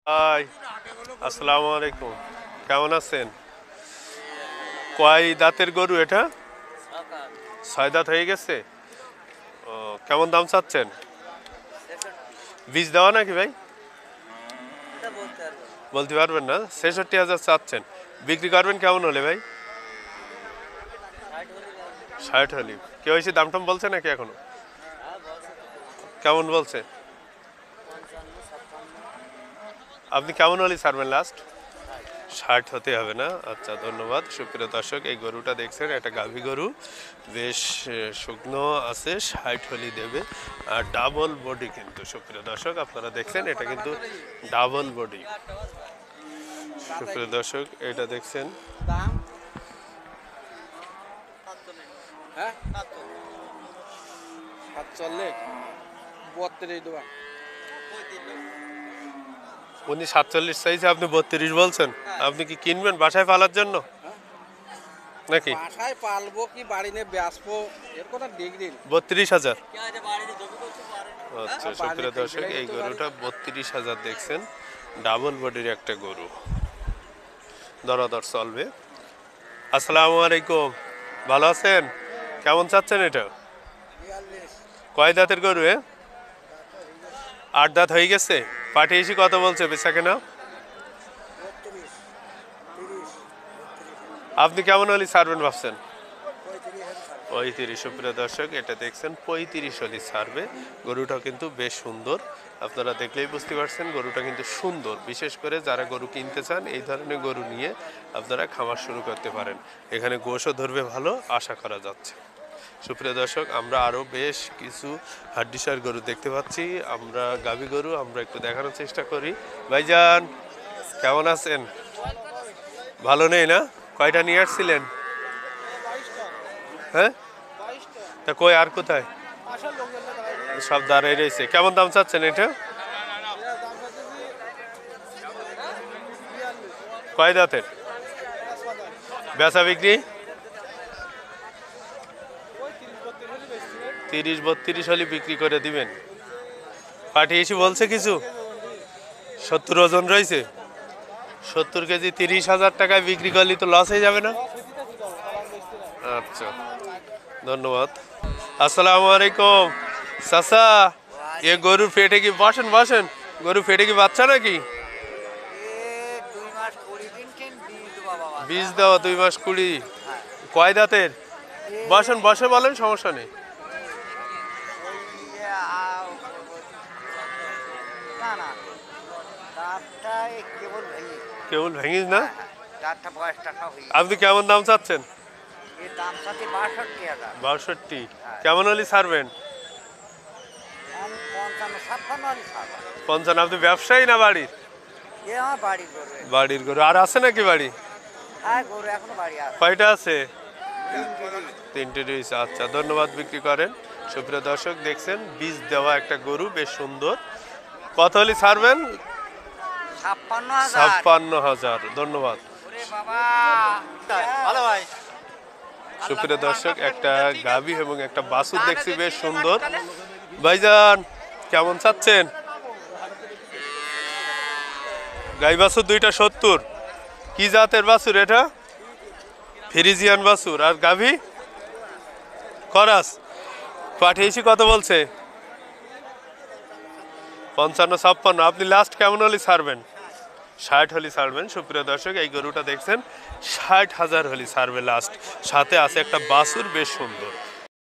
High, আসসালামু আলাইকুম। কেমন আছেন? কয় দাঁতের গরু এটা? ছয় দাঁত হয়ে গেছে। ও, কেমন দাম চাচ্ছেন? বীজ দেওয়া নাকি ভাই? বলতে পারবেন না। ৬৬,০০০ চাচ্ছেন। বিক্রি করবেন কেমন হলে ভাই? ৬০ হলে। কেউ এসে দাম টাম বলছে নাকি এখনো? কেমন বলছে? আপনি কেমন হলে ছাড়বেন লাস্ট? ৬০ হতে হবে না। আচ্ছা, ধন্যবাদ। সুপ্রিয় দর্শক, এই গরুটা দেখছেন, একটা গাভী গরু, বেশ শুকনো আছে, ৬০ হলি দেবে। আর ডাবল বডি কিন্তু, সুপ্রিয় দর্শক আপনারা দেখছেন, এটা কিন্তু ডাবল বডি। সুপ্রিয় দর্শক, এটা দেখছেন, উনি ৪৭ চাইছে, আপনি ৩২ বলছেন। আপনি কি কিনবেন বাসায় পালার জন্য নাকি? বাসায় পালবো কি বাড়ি নিয়ে বেচবো এর কোনো ডিগ্রি ৩২,০০০। আচ্ছা, সুপ্রিয় দর্শক, এই গরুটা ৩২,০০০ দেখছেন, ডাবল বডির একটা গরু, দরদর চলবে। আসসালামু আলাইকুম, ভালো আছেন? কেমন চাচ্ছেন এটা? কয় দাঁতের গরু? ৮ দাঁত হয়ে গেছে। পাঠিয়েছি, কত বলছে বেচা কেনা? আপনি কেমন হলে ছাড়বেন ভাবছেন? ৩৫। সুপ্রিয় দর্শক, এটা দেখছেন ৩৫ হলে ছাড়বে। গরুটা কিন্তু বেশ সুন্দর, আপনারা দেখলেই বুঝতে পারছেন, গরুটা কিন্তু সুন্দর। বিশেষ করে যারা গরু কিনতে চান, এই ধরনের গরু নিয়ে আপনারা খামার শুরু করতে পারেন। এখানে গোশও ধরবে ভালো, আশা করা যাচ্ছে। সুপ্রিয় দর্শক, আমরা আরও বেশ কিছু হাড্ডিসার গরু দেখতে পাচ্ছি। আমরা গাভী গরু আমরা একটু দেখানোর চেষ্টা করি। ভাইজান, কেমন আছেন? ভালো নেই না? কয়টা নিয়ে আসছিলেন? হ্যাঁ, তা কই আর কোথায়? সব দাঁড়াই রয়েছে। কেমন দাম চাচ্ছেন এটা? কয় দাঁতের? বেচা বিক্রি ৩০-৩২ হলে বিক্রি করে দিবেন। পাঠিয়েছি বলছে কিছু? ৭০ ওজন রয়েছে। ৭০ কেজি ৩০,০০০ টাকায় বিক্রি করলে তো লস হয়ে যাবে না? আচ্ছা, ধন্যবাদ। আসসালামু আলাইকুম চাচা। এ গরুর পেটে কি, বসেন বসেন, গরু পেটে কি বাচ্চা নাকি? বীজ দেওয়া ২ মাস ২০। কয় দাঁতের? বসেন, বসে বলেন, সমস্যা নেই। কেবল ভেঙিস না? আপনি কেমন দাম চাচ্ছেন? ৬২। কেমন হলে ছাড়বেন? ৫৫। আপনি ব্যবসায়ী না বাড়ির? বাড়ির গরু আর আছে নাকি বাড়ি? কয়টা আছে? ৩টে রয়েছে। আচ্ছা, ধন্যবাদ। বিক্রি করেন। সুপ্রিয় দর্শক, দেখছেন বীজ দেওয়া একটা গরু, বেশ সুন্দর। কত হলে ছাড়বেন? ৫৬,০০০। ধন্যবাদ। সুপ্রিয় দর্শক, একটা গাভী এবং একটা বাছুর দেখছি, বেশ সুন্দর। ভাইজান, কেমন চাচ্ছেন? গাই বাছুর দুইটা ৭০। কি জাতের বাছুর এটা? ফ্রিজিয়ান বাছুর। আর গাভী খরাস। পাঠিয়েছি, কত বলছে? ৫৫-৫৬। আপনি লাস্ট কেমন হলে ছাড়বেন? ৬০ হলে ছাড়বেন। সুপ্রিয় দর্শক, এই গরুটা দেখছেন, ৬০,০০০ হলে ছাড়বে লাস্ট। সাথে আছে একটা বাছুর, বেশ সুন্দর।